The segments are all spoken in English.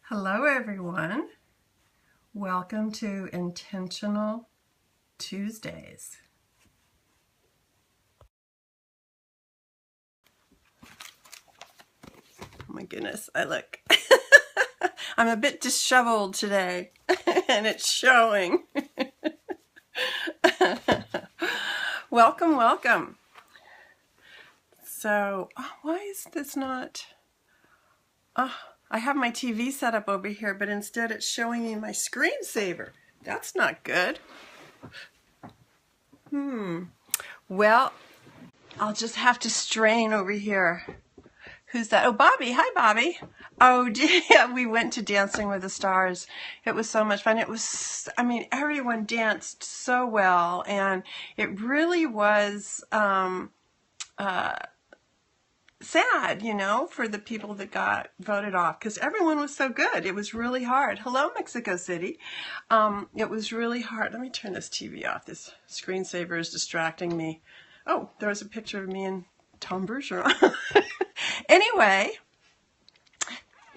Hello everyone. Welcome to Intentional Tuesdays. Oh my goodness, I'm a bit disheveled today and it's showing. Welcome. So, why is this not... I have my TV set up over here, but instead it's showing me my screensaver. That's not good. Well, I'll just have to strain over here. Who's that? Oh, Bobby. Hi, Bobby. Oh, yeah, we went to Dancing with the Stars. It was so much fun. It was, everyone danced so well, and it really was sad, for the people that got voted off, because everyone was so good. It was really hard. Hello, Mexico City. It was really hard. Let me turn this TV off. This screensaver is distracting me. Oh, there was a picture of me and Tom Bergeron. Anyway,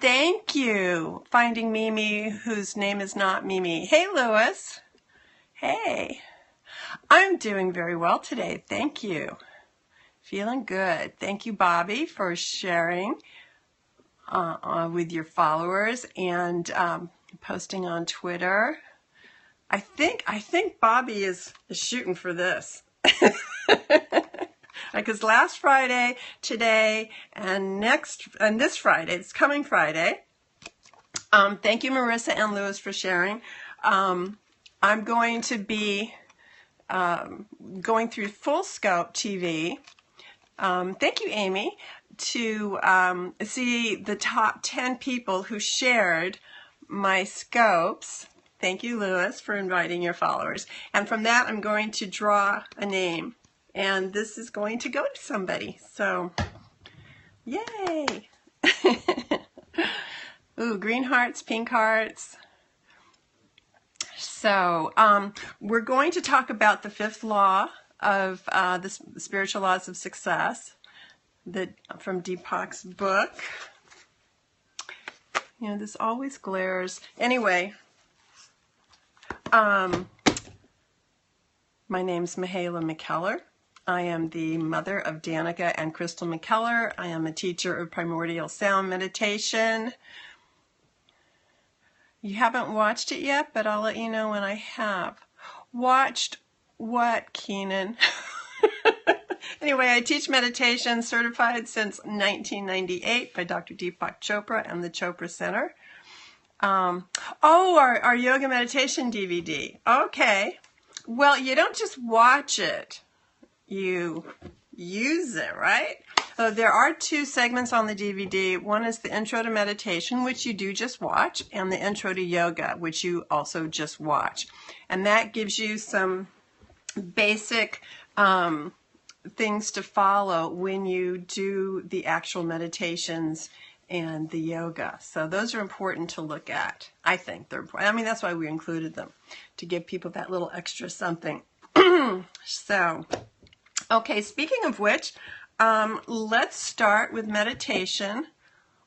thank you, Finding Mimi, whose name is not Mimi. Hey, Lewis. Hey. I'm doing very well today. Thank you. Feeling good. Thank you, Bobby, for sharing with your followers and posting on Twitter. I think Bobby is shooting for this. Because last Friday, today, and this Friday, it's coming Friday. Thank you, Marissa and Lewis, for sharing. I'm going to be going through Full Scope TV. Thank you, Amy, to see the top 10 people who shared my scopes. Thank you, Lewis, for inviting your followers. And from that, I'm going to draw a name. And this is going to go to somebody. So, yay! Ooh, green hearts, pink hearts. So, we're going to talk about the fifth law of the spiritual laws of success from Deepak's book. This always glares. Anyway, my name's McKellar. I am the mother of Danica and Crystal McKellar. I am a teacher of primordial sound meditation. You haven't watched it yet, but I'll let you know when I have. Watched what, Keenan? Anyway, I teach meditation, certified since 1998 by Dr. Deepak Chopra and the Chopra Center. Our yoga meditation DVD. Okay. Well, you don't just watch it. You use it, right? So there are two segments on the DVD. One is the intro to meditation, which you do just watch, and the intro to yoga, which you also just watch. And that gives you some basic things to follow when you do the actual meditations and the yoga. So those are important to look at. I think they're important. That's why we included them, to give people that little extra something. So, okay, speaking of which, let's start with meditation.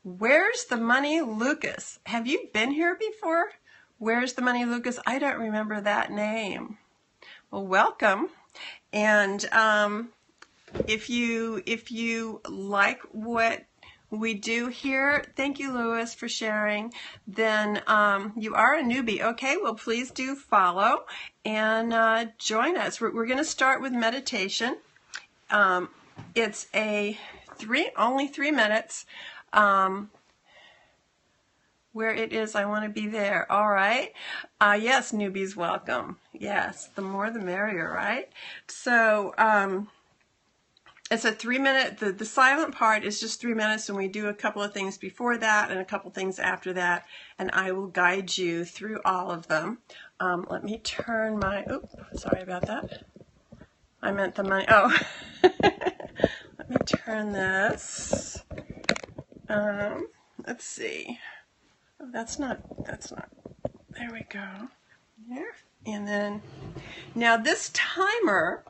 Where's the Money, Lucas? Have you been here before? Where's the Money, Lucas? I don't remember that name. Well, welcome. And if you like what we do here, thank you, Lewis, for sharing, then you are a newbie. Okay, well, please do follow and join us. We're going to start with meditation. It's only 3 minutes. Where it is, I want to be there. All right. Yes, newbies, welcome. Yes, the more the merrier, right? So it's a 3-minute, the silent part is just 3 minutes, and we do a couple of things before that and a couple things after that, and I will guide you through all of them. Let me turn my, sorry about that. I meant the money, let me turn this. Let's see. Oh, that's not, there we go. There. And then, now this timer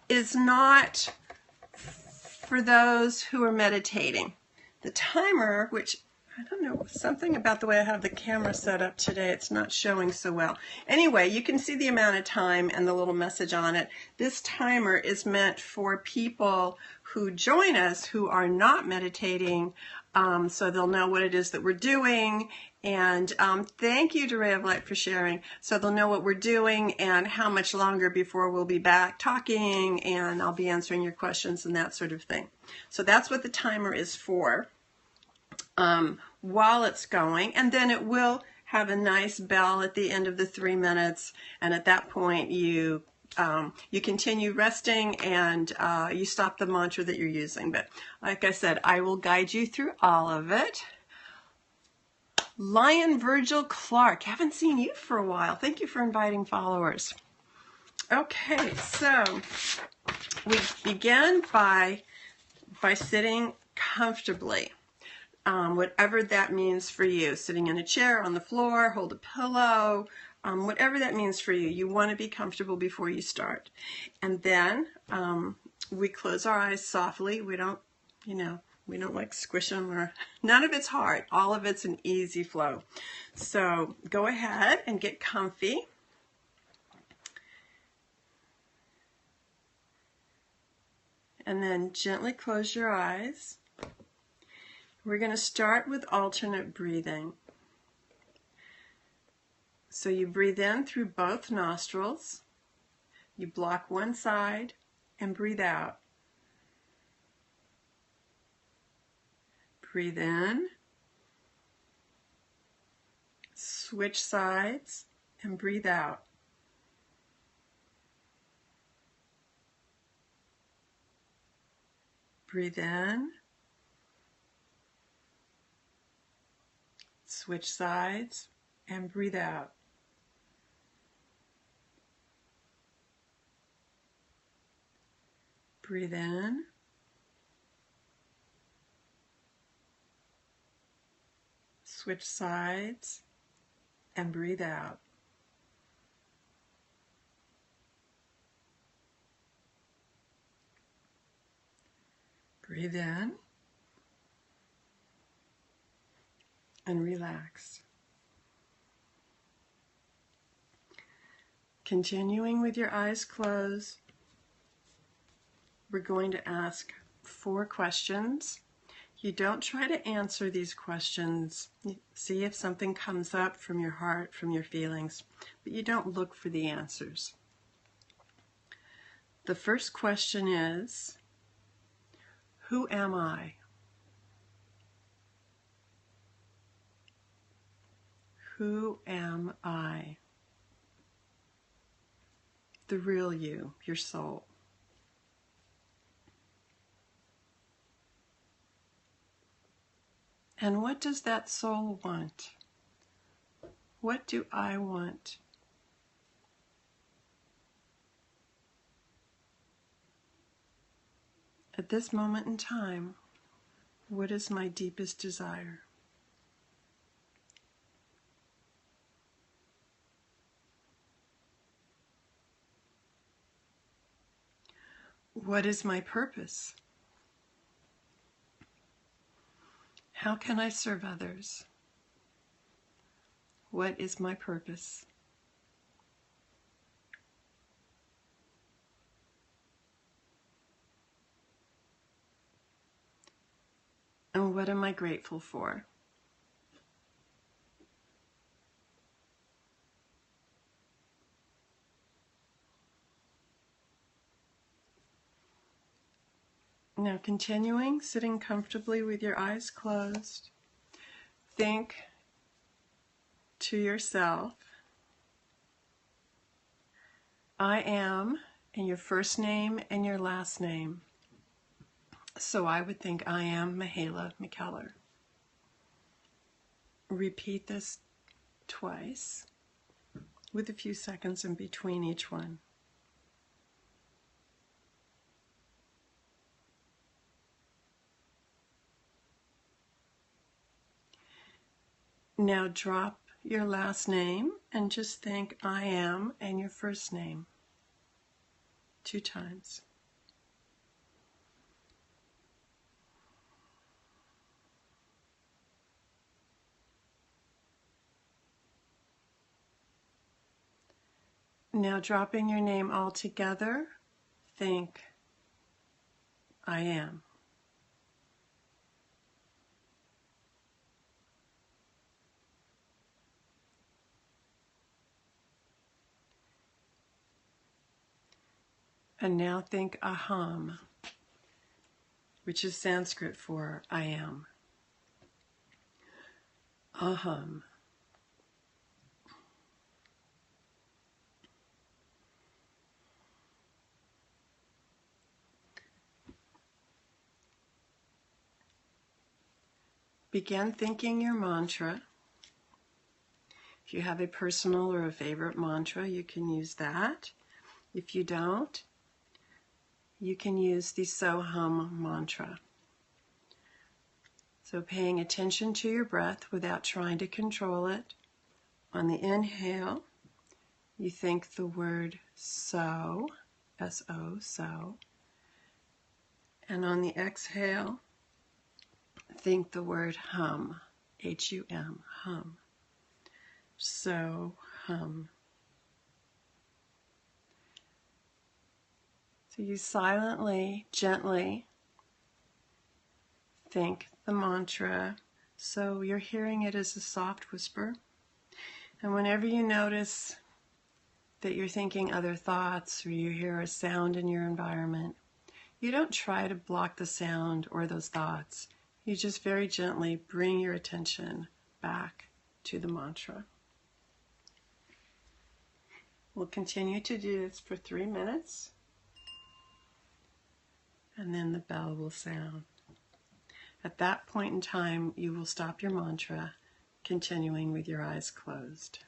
is not for those who are meditating. The timer, which I don't know, something about the way I have the camera set up today. It's not showing so well. Anyway, you can see the amount of time and the little message on it. This timer is meant for people who join us who are not meditating, so they'll know what it is that we're doing. And thank you to Ray of Light for sharing. So they'll know what we're doing and how much longer before we'll be back talking, and I'll be answering your questions and that sort of thing. So that's what the timer is for. While it's going, and then it will have a nice bell at the end of the 3 minutes, and at that point you continue resting and you stop the mantra that you're using. But like I said, I will guide you through all of it. Lion Virgil Clark, haven't seen you for a while. Thank you for inviting followers. Okay, so we begin by sitting comfortably. Whatever that means for you, sitting in a chair, on the floor, hold a pillow, whatever that means for you. You want to be comfortable before you start. And then we close our eyes softly. We don't, we don't like squish them, or none of it's hard. All of it's an easy flow. So go ahead and get comfy. And then gently close your eyes. We're going to start with alternate breathing. So you breathe in through both nostrils, you block one side, and breathe out. Breathe in, switch sides, and breathe out. Breathe in, switch sides, and breathe out. Breathe in, switch sides, and breathe out. Breathe in and relax. Continuing with your eyes closed, we're going to ask 4 questions. You don't try to answer these questions. See if something comes up from your heart, from your feelings, but you don't look for the answers. The first question is, who am I? Who am I? The real you, your soul. And what does that soul want? What do I want? At this moment in time, what is my deepest desire? What is my purpose? How can I serve others? What is my purpose? And what am I grateful for? Now continuing, sitting comfortably with your eyes closed, think to yourself, I am, and your first name and your last name. So I would think I am McKellar. Repeat this twice with a few seconds in between each one. Now drop your last name and just think I am and your first name 2 times. Now dropping your name all together, think, I am. And now think aham, which is Sanskrit for I am. Aham. Begin thinking your mantra. If you have a personal or a favorite mantra, you can use that. If you don't, you can use the Soham mantra. So paying attention to your breath without trying to control it. On the inhale, you think the word so, S-O, so. And on the exhale, think the word hum, H-U-M, hum. So, hum. So you silently, gently think the mantra, so you're hearing it as a soft whisper. And whenever you notice that you're thinking other thoughts or you hear a sound in your environment, you don't try to block the sound or those thoughts. You just very gently bring your attention back to the mantra. We'll continue to do this for 3 minutes, and then the bell will sound. At that point in time, you will stop your mantra, continuing with your eyes closed.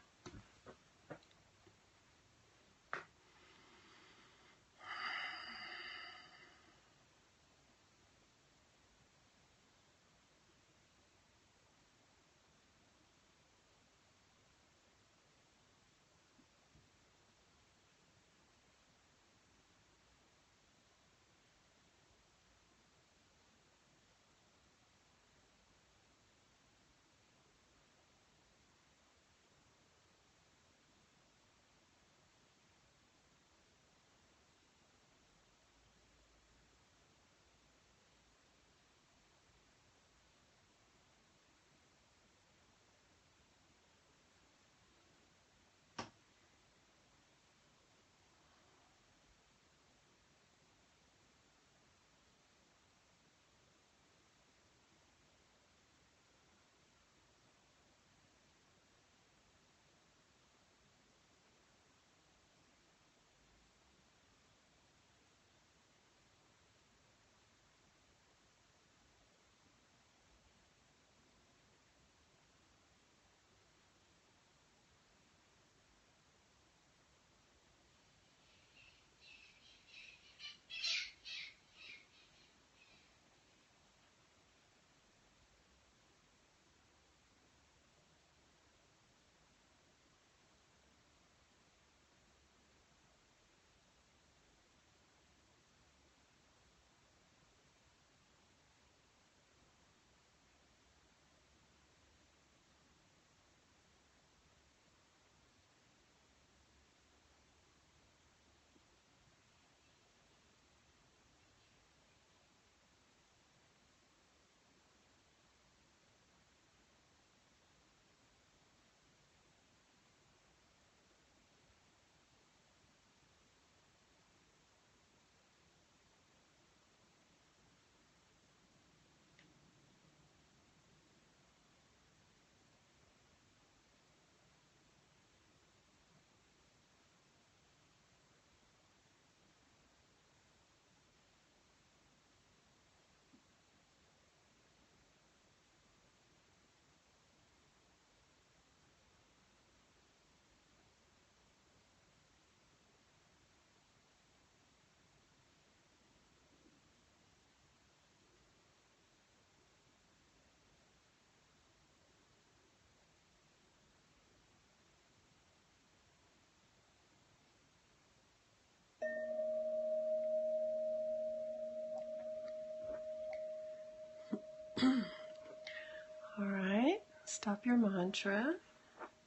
All right, stop your mantra,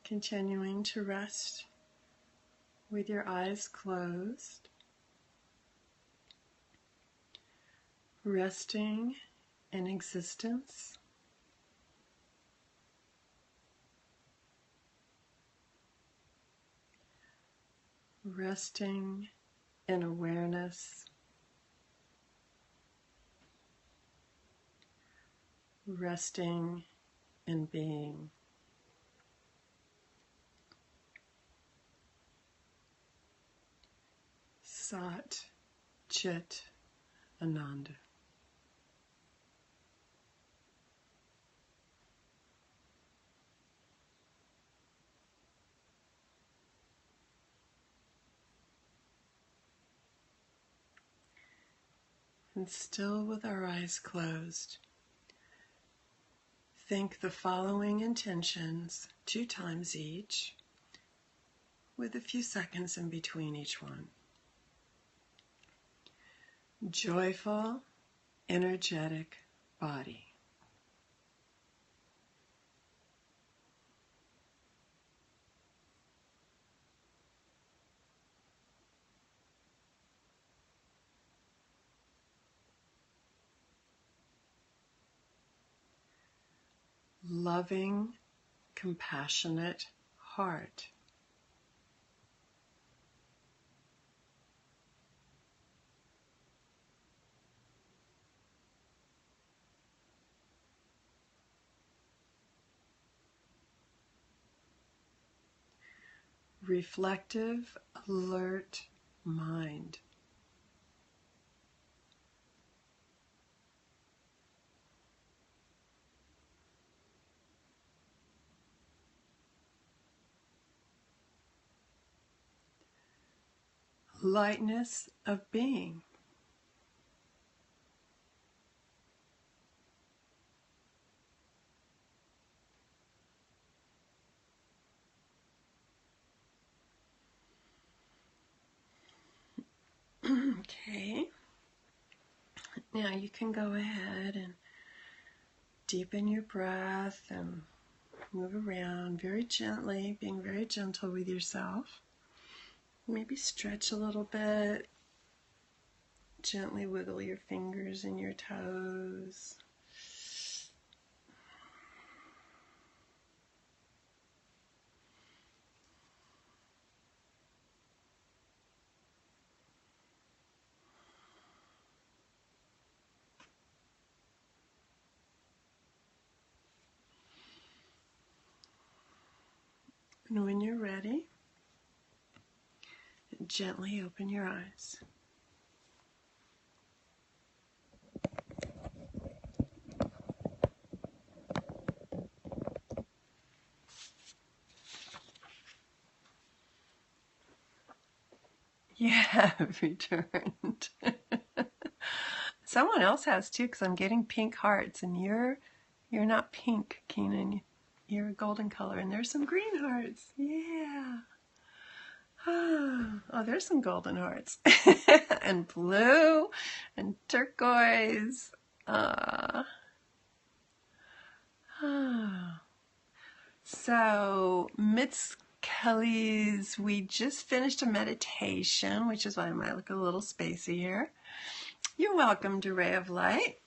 continuing to rest with your eyes closed, resting in existence, resting in awareness, resting in being. Sat Chit Ananda. And still with our eyes closed, think the following intentions 2 times each, with a few seconds in between each one. Joyful, energetic body. Loving, compassionate heart. Reflective, alert mind. Lightness of being. Okay. Now you can go ahead and deepen your breath and move around very gently, being very gentle with yourself. Maybe stretch a little bit. Gently wiggle your fingers and your toes. And when you're ready, gently open your eyes. You have returned. Someone else has too, because I'm getting pink hearts, and you're not pink, Keenan. You're a golden color, and there's some green hearts. Yeah. Oh, there's some golden hearts. And blue and turquoise. So, McKellar's, we just finished a meditation, which is why I might look a little spacey here. You're welcome to Ray of Light.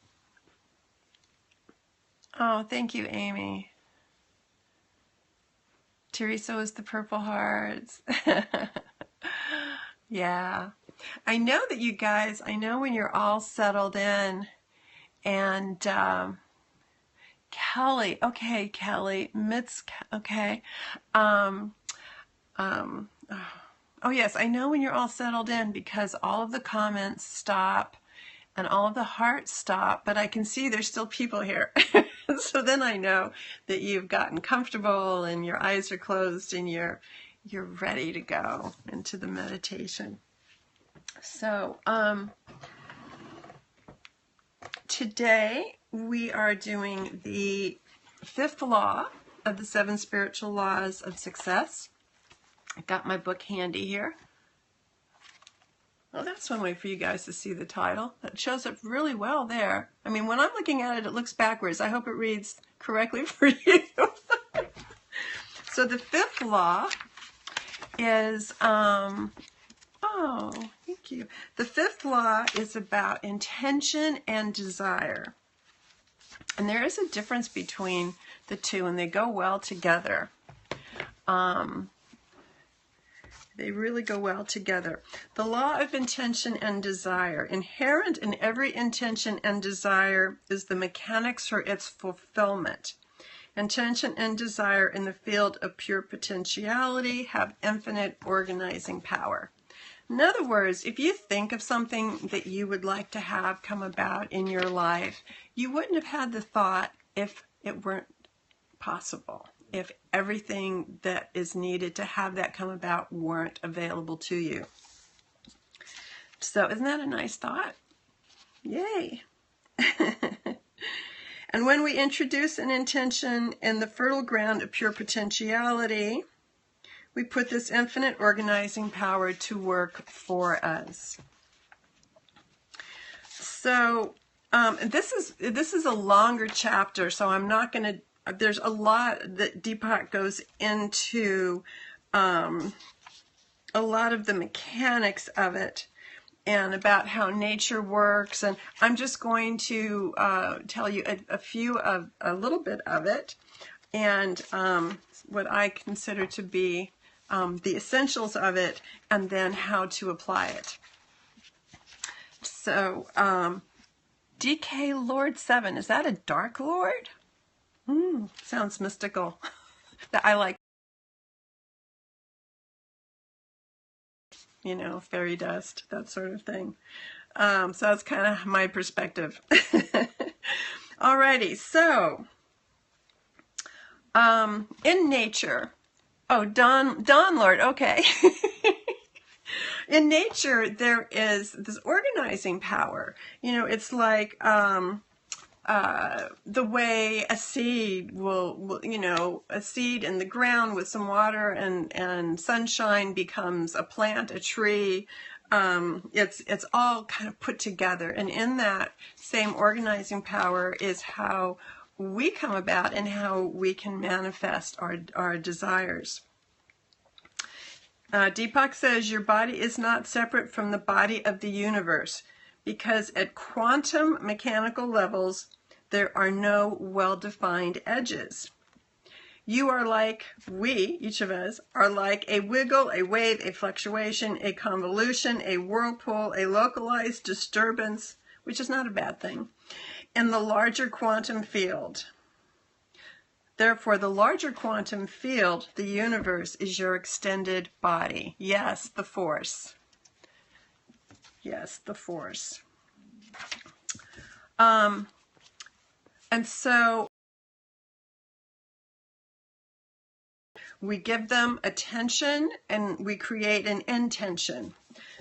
Oh, thank you, Amy. Teresa was the purple hearts. Yeah. I know that you guys, I know when you're all settled in, and Kelly, okay, Kelly, okay. Oh yes, I know when you're all settled in, because all of the comments stop and all of the hearts stop, but I can see there's still people here. So then I know that you've gotten comfortable and your eyes are closed and you're ready to go into the meditation. So today we are doing the 5th law of the 7 spiritual laws of success. I've got my book handy here. Well, that's one way for you guys to see the title. That shows up really well there. I mean, when I'm looking at it, it looks backwards. I hope it reads correctly for you. So the 5th law is, oh, thank you. The fifth law is about intention and desire. And there is a difference between the two, and they go well together. They really go well together. The law of intention and desire. Inherent in every intention and desire is the mechanics for its fulfillment. Intention and desire in the field of pure potentiality have infinite organizing power. In other words, if you think of something that you would like to have come about in your life, you wouldn't have had the thought if it weren't possible, if everything that is needed to have that come about weren't available to you. So isn't that a nice thought? Yay! And when we introduce an intention in the fertile ground of pure potentiality, we put this infinite organizing power to work for us. So this is a longer chapter, so I'm not going to. There's a lot that Deepak goes into, a lot of the mechanics of it, and about how nature works. And I'm just going to tell you a little bit of it, and what I consider to be the essentials of it, and then how to apply it. So, DK Lord 7, is that a Dark Lord? Sounds mystical. I like, you know, fairy dust, that sort of thing. So that's kind of my perspective. Alrighty, so in nature, oh, Dawn Lord, okay. In nature, there is this organizing power. You know, it's like the way a seed will, you know, a seed in the ground with some water and sunshine becomes a plant, a tree. It's all kind of put together. And in that same organizing power is how we come about and how we can manifest our desires. Deepak says, your body is not separate from the body of the universe because at quantum mechanical levels, there are no well-defined edges. You are like, we, each of us, are like a wiggle, a wave, a fluctuation, a convolution, a whirlpool, a localized disturbance, which is not a bad thing, in the larger quantum field. Therefore, the larger quantum field, the universe, is your extended body. Yes, the force. Yes, the force. And so we give them attention and we create an intention.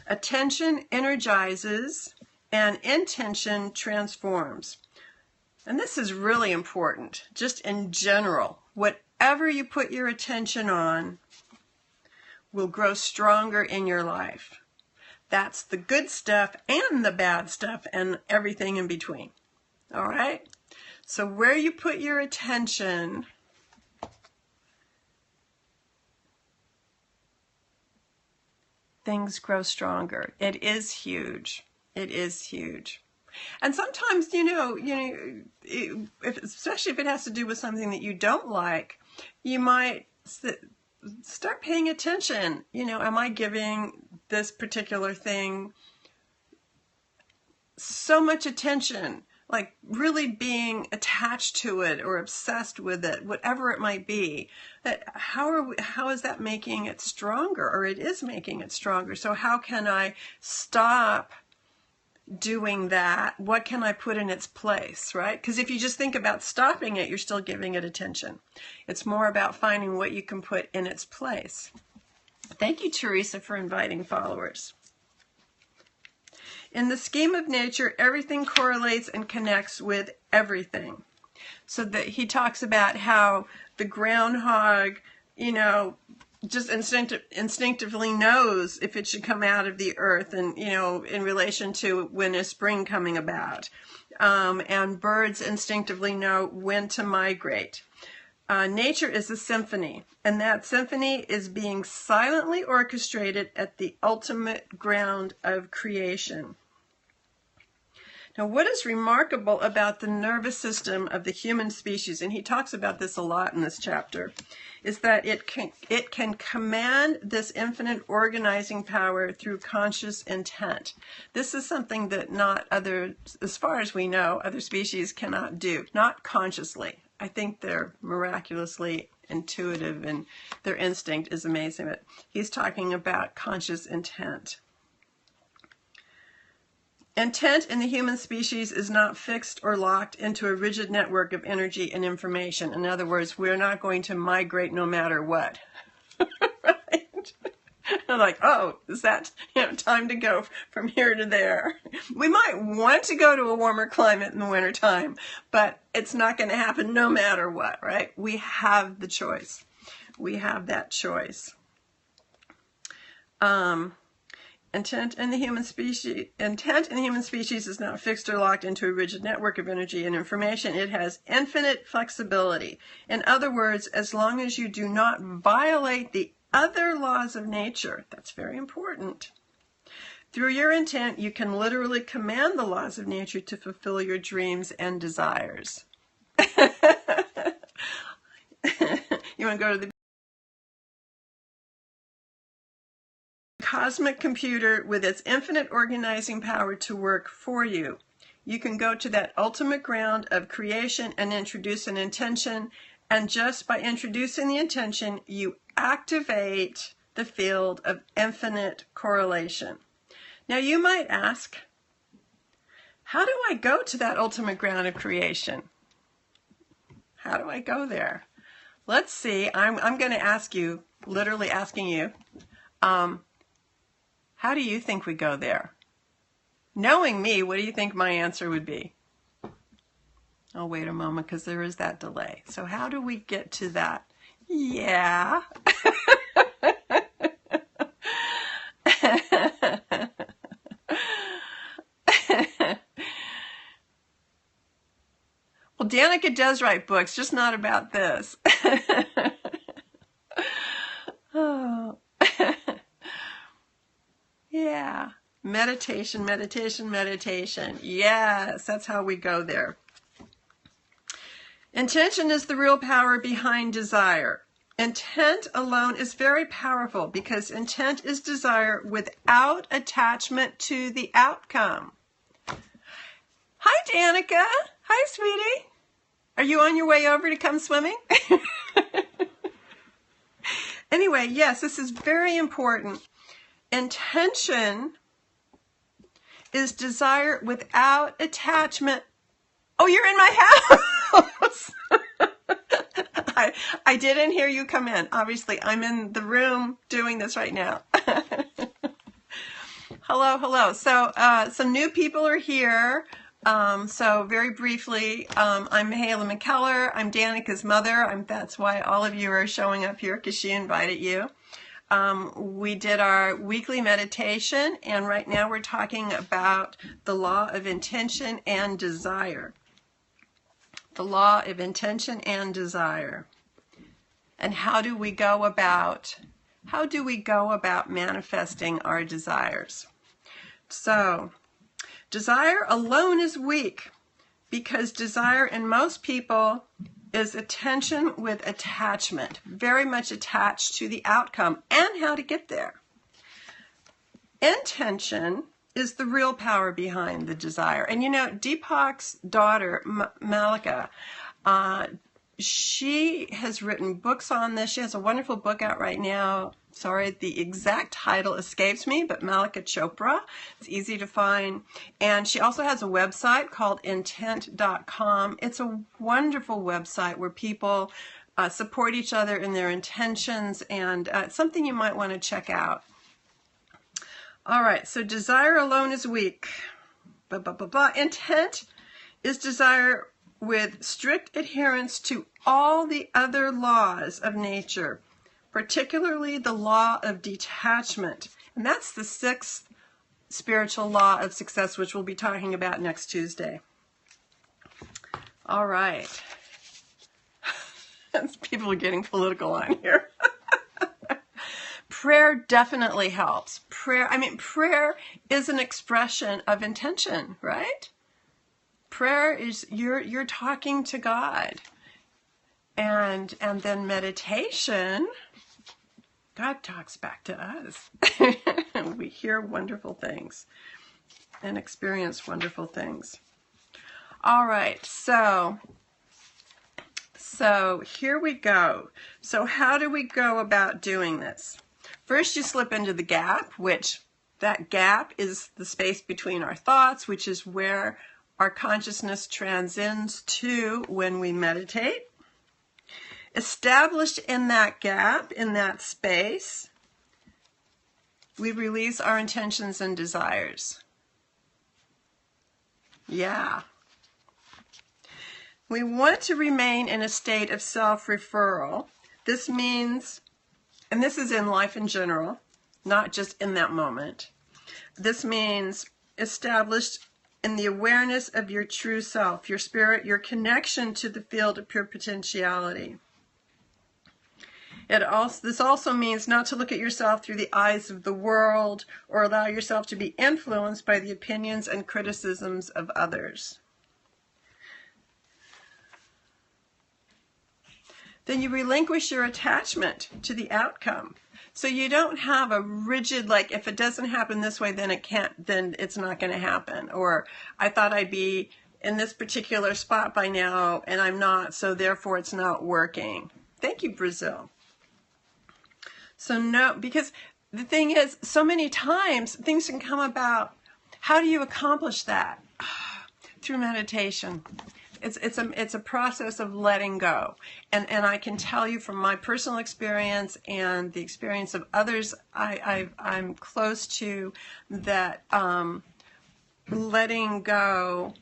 Attention energizes and intention transforms. And this is really important, just in general. Whatever you put your attention on will grow stronger in your life. That's the good stuff and the bad stuff and everything in between. All right? So where you put your attention, things grow stronger. It is huge. It is huge. And sometimes, especially if it has to do with something that you don't like, you might start paying attention. You know, am I giving this particular thing so much attention, like really being attached to it or obsessed with it, whatever it might be? How is that making it stronger, or it is making it stronger? So how can I stop doing that? What can I put in its place, right? Because if you just think about stopping it, you're still giving it attention. It's more about finding what you can put in its place. Thank you, Teresa, for inviting followers. In the scheme of nature, everything correlates and connects with everything. So that he talks about how the groundhog, just instinctively knows if it should come out of the earth, and in relation to when is spring coming about, and birds instinctively know when to migrate. Nature is a symphony, and that symphony is being silently orchestrated at the ultimate ground of creation. Now, what is remarkable about the nervous system of the human species, and he talks about this a lot in this chapter, is that it can command this infinite organizing power through conscious intent. This is something that not other, as far as we know, other species cannot do, not consciously. I think they're miraculously intuitive and their instinct is amazing. But he's talking about conscious intent. Intent in the human species is not fixed or locked into a rigid network of energy and information. In other words, we're not going to migrate no matter what. Right? Like, oh, is that time to go from here to there? We might want to go to a warmer climate in the wintertime, but it's not going to happen no matter what, right? We have the choice. We have that choice. Intent in the human species is not fixed or locked into a rigid network of energy and information. It has infinite flexibility. In other words, as long as you do not violate the other laws of nature, that's very important. Through your intent, you can literally command the laws of nature to fulfill your dreams and desires. You want to go to the cosmic computer with its infinite organizing power to work for you. You can go to that ultimate ground of creation and introduce an intention, and just by introducing the intention, you activate the field of infinite correlation. Now you might ask, how do I go to that ultimate ground of creation? How do I go there? Let's see, I'm going to ask you, literally asking you, how do you think we go there? Knowing me, what do you think my answer would be? Oh, wait a moment, because there is that delay. So how do we get to that? Yeah. Well, Danica does write books, just not about this. Oh. Yeah. Meditation, meditation, meditation. Yes, that's how we go there. Intention is the real power behind desire. Intent alone is very powerful because intent is desire without attachment to the outcome. Hi, Danica. Hi, sweetie. Are you on your way over to come swimming? Anyway, yes, this is very important. Intention is desire without attachment. Oh, you're in my house. I didn't hear you come in. Obviously, I'm in the room doing this right now. Hello, hello. So some new people are here. So very briefly, I'm McKellar. I'm Danica's mother. That's why all of you are showing up here, because she invited you. We did our weekly meditation, and right now we're talking about the law of intention and desire. The law of intention and desire. And how do we go about manifesting our desires? So, desire alone is weak because desire in most people is attention with attachment, very much attached to the outcome and how to get there. Intention is the real power behind the desire. And Deepak's daughter, Malika, she has written books on this. She has a wonderful book out right now. Sorry, the exact title escapes me, but Malika Chopra. It's easy to find. And she also has a website called intent.com. It's a wonderful website where people support each other in their intentions, and it's something you might want to check out. All right, so desire alone is weak. Blah, blah, blah, blah. Intent is desire with strict adherence to all the other laws of nature, particularly the law of detachment. And that's the 6th spiritual law of success, which we'll be talking about next Tuesday. All right. People are getting political on here. Prayer definitely helps. Prayer is an expression of intention, right? Prayer is you're talking to God. And then meditation, God talks back to us. We hear wonderful things and experience wonderful things. All right, so here we go. So how do we go about doing this? First, you slip into the gap, which that gap is the space between our thoughts, which is where our consciousness transcends to when we meditate. Established in that gap, in that space, we release our intentions and desires. Yeah. We want to remain in a state of self-referral. This means, and this is in life in general, not just in that moment. This means established in the awareness of your true self, your spirit, your connection to the field of pure potentiality. This also means not to look at yourself through the eyes of the world or allow yourself to be influenced by the opinions and criticisms of others. Then you relinquish your attachment to the outcome. So you don't have a rigid, like, if it doesn't happen this way, then it's not going to happen. Or I thought I'd be in this particular spot by now and I'm not, so therefore it's not working. Thank you, Brazil. So no, because the thing is, so many times things can come about. How do you accomplish that? Through meditation. It's a process of letting go. And I can tell you from my personal experience and the experience of others I'm close to that letting go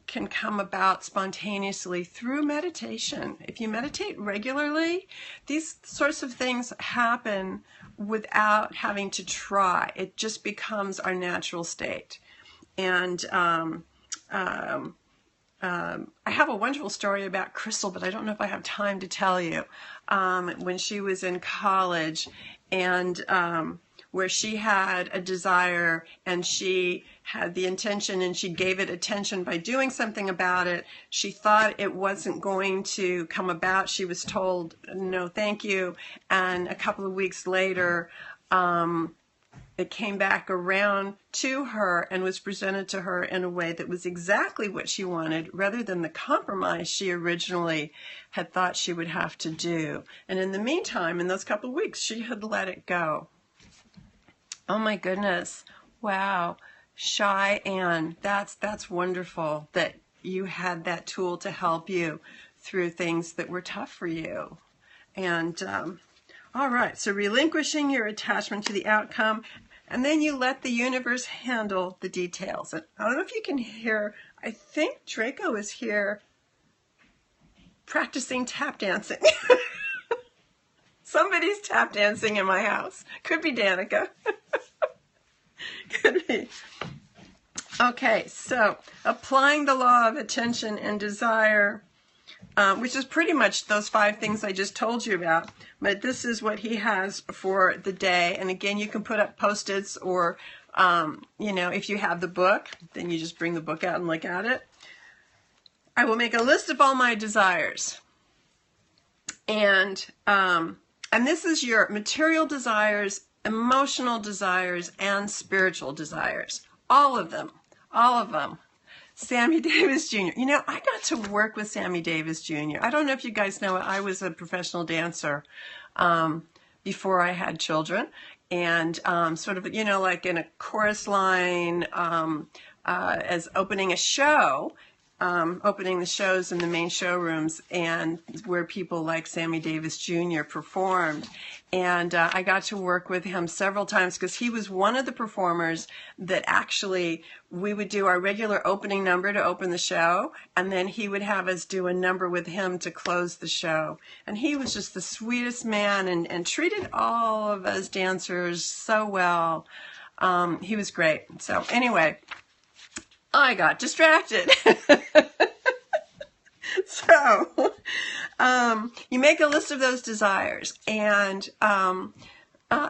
can come about spontaneously through meditation. If you meditate regularly, these sorts of things happen without having to try. It just becomes our natural state. And I have a wonderful story about Crystal, but I don't know if I have time to tell you. When she was in college, and where she had a desire and she had the intention and she gave it attention by doing something about it. She thought it wasn't going to come about. She was told, no, thank you. And a couple of weeks later, it came back around to her and was presented to her in a way that was exactly what she wanted, rather than the compromise she originally had thought she would have to do. And in the meantime, in those couple of weeks, she had let it go. Oh my goodness. Wow. Cheyenne, that's wonderful that you had that tool to help you through things that were tough for you. And all right, so relinquishing your attachment to the outcome, and then you let the universe handle the details. And I don't know if you can hear, I think Draco is here practicing tap dancing. Somebody's tap dancing in my house. Could be Danica. Could be. Okay, so applying the law of attention and desire, which is pretty much those 5 things I just told you about. But this is what he has for the day. And again, you can put up Post-its, or, if you have the book, then you just bring the book out and look at it. I will make a list of all my desires. And this is your material desires, emotional desires, and spiritual desires. All of them. All of them. Sammy Davis Jr. I got to work with Sammy Davis Jr. I don't know if you guys know it. I was a professional dancer before I had children. And sort of, like in a chorus line, as opening a show, opening the shows in the main showrooms, and where people like Sammy Davis Jr. performed. And I got to work with him several times because he was one of the performers that actually, we would do our regular opening number to open the show, and then he would have us do a number with him to close the show. And he was just the sweetest man, and treated all of us dancers so well. He was great. So anyway, I got distracted. So, You make a list of those desires, and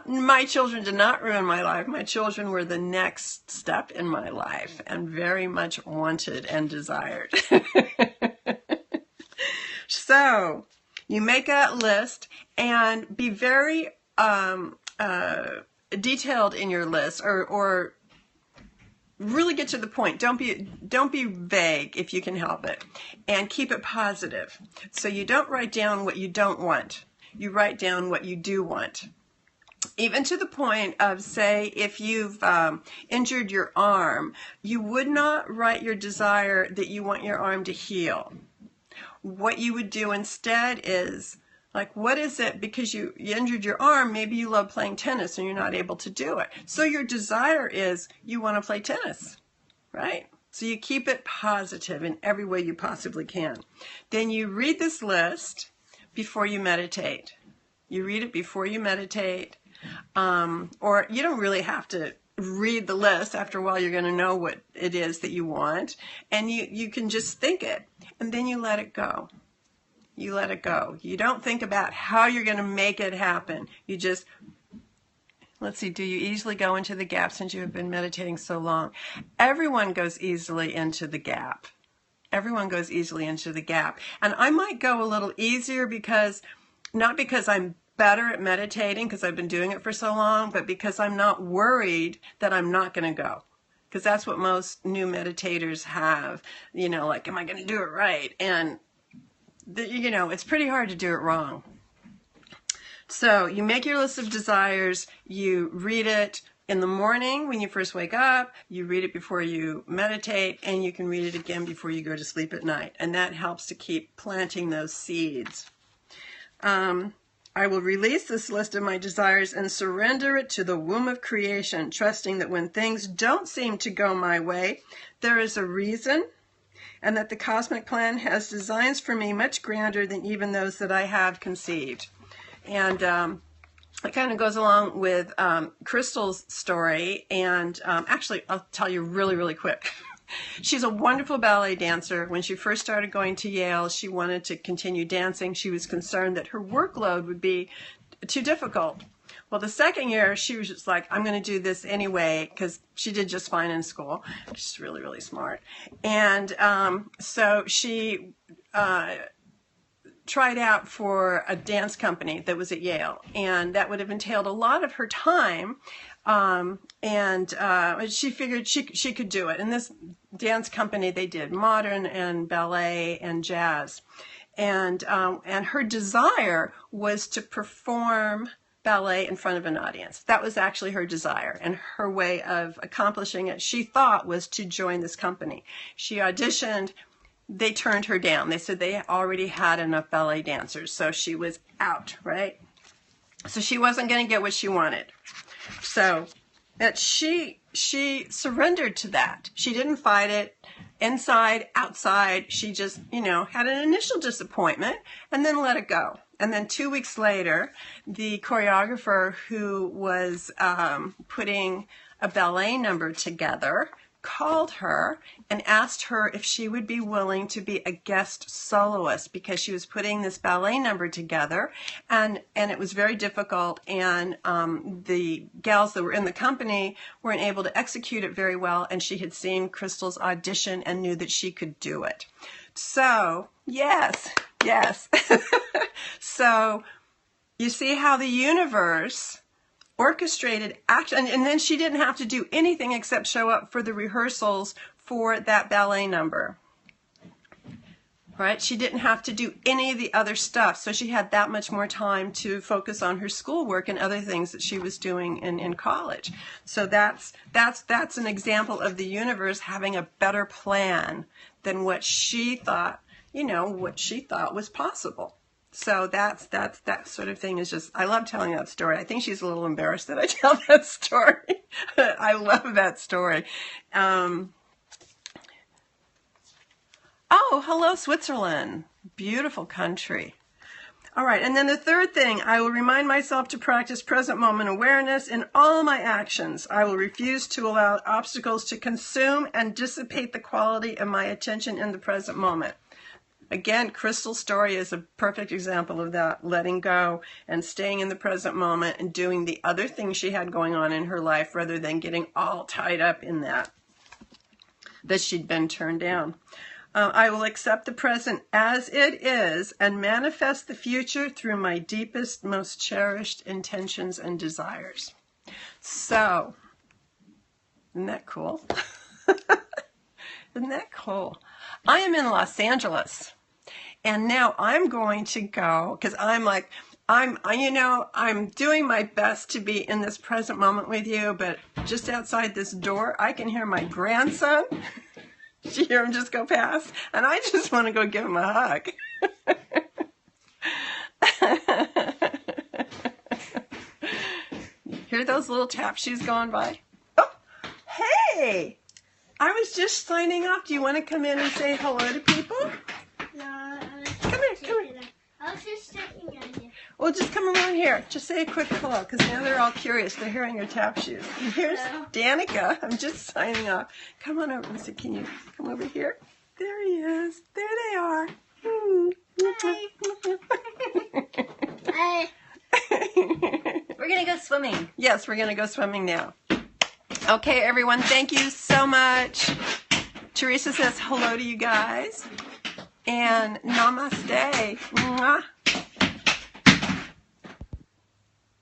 my children did not ruin my life. My children were the next step in my life and very much wanted and desired. So you make a list and be very detailed in your list, or really get to the point. Don't be vague if you can help it, and keep it positive. So you don't write down what you don't want. You write down what you do want. Even to the point of, say, if you've injured your arm, you would not write your desire that you want your arm to heal. What you would do instead is, like, what is it? Because you injured your arm, maybe you love playing tennis and you're not able to do it. So your desire is you want to play tennis, right? So you keep it positive in every way you possibly can. Then you read this list before you meditate. You read it before you meditate. Or you don't really have to read the list. After a while, you're going to know what it is that you want. And you can just think it. And then you let it go. You let it go. You don't think about how you're going to make it happen. You just, let's see, do you easily go into the gap since you have been meditating so long? Everyone goes easily into the gap. Everyone goes easily into the gap. And I might go a little easier not because I'm better at meditating, because I've been doing it for so long, but because I'm not worried that I'm not going to go. Because that's what most new meditators have. Like, am I going to do it right? And it's pretty hard to do it wrong. So you make your list of desires, you read it in the morning when you first wake up, you read it before you meditate, and you can read it again before you go to sleep at night. And that helps to keep planting those seeds. I will release this list of my desires and surrender it to the womb of creation, trusting that when things don't seem to go my way, there is a reason, and that the cosmic plan has designs for me much grander than even those that I have conceived. And it kind of goes along with Crystal's story. And actually, I'll tell you really, really quick. She's a wonderful ballet dancer. When she first started going to Yale, she wanted to continue dancing. She was concerned that her workload would be too difficult. Well, the second year, she was just like, I'm going to do this anyway, because she did just fine in school. She's really, really smart. And so she tried out for a dance company that was at Yale, and that would have entailed a lot of her time, and she figured she could do it. And this dance company, they did modern and ballet and jazz, and her desire was to perform ballet in front of an audience. That was actually her desire, and her way of accomplishing it, she thought, was to join this company. She auditioned. They turned her down. They said they already had enough ballet dancers, so she was out, right? So she wasn't going to get what she wanted. So that she surrendered to that. She didn't fight it. Inside, outside, she just, had an initial disappointment and then let it go. And then 2 weeks later, the choreographer who was putting a ballet number together called her and asked her if she would be willing to be a guest soloist, because she was putting this ballet number together, and it was very difficult, and the gals that were in the company weren't able to execute it very well, and she had seen Crystal's audition and knew that she could do it. So yes. So you see how the universe orchestrated action, and then she didn't have to do anything except show up for the rehearsals for that ballet number, right? She didn't have to do any of the other stuff, so she had that much more time to focus on her schoolwork and other things that she was doing in college. So that's an example of the universe having a better plan than what she thought, what she thought was possible. So that sort of thing is just, I love telling that story. I think she's a little embarrassed that I tell that story. I love that story. Oh, hello, Switzerland. Beautiful country. All right, and then the third thing, I will remind myself to practice present moment awareness in all my actions. I will refuse to allow obstacles to consume and dissipate the quality of my attention in the present moment. Again, Crystal's story is a perfect example of that, letting go and staying in the present moment and doing the other things she had going on in her life rather than getting all tied up in that she'd been turned down. I will accept the present as it is and manifest the future through my deepest, most cherished intentions and desires. So, isn't that cool? Isn't that cool? I am in Los Angeles, and now I'm going to go, because I'm doing my best to be in this present moment with you, but just outside this door, I can hear my grandson. Did you hear him just go past? And I just want to go give him a hug. Hear those little tap shoes going by? Oh, hey! I was just signing off. Do you want to come in and say hello to people? No, come here. I was just sitting down here. Well, just come around here. Just say a quick hello, because now they're all curious. They're hearing your tap shoes. And here's Danica. I'm just signing off. Come on over. Listen, can you come over here? There he is. There they are. Hi. We're going to go swimming. Yes, we're going to go swimming now. Okay, everyone, thank you so much. Teresa says hello to you guys. And namaste. Mwah.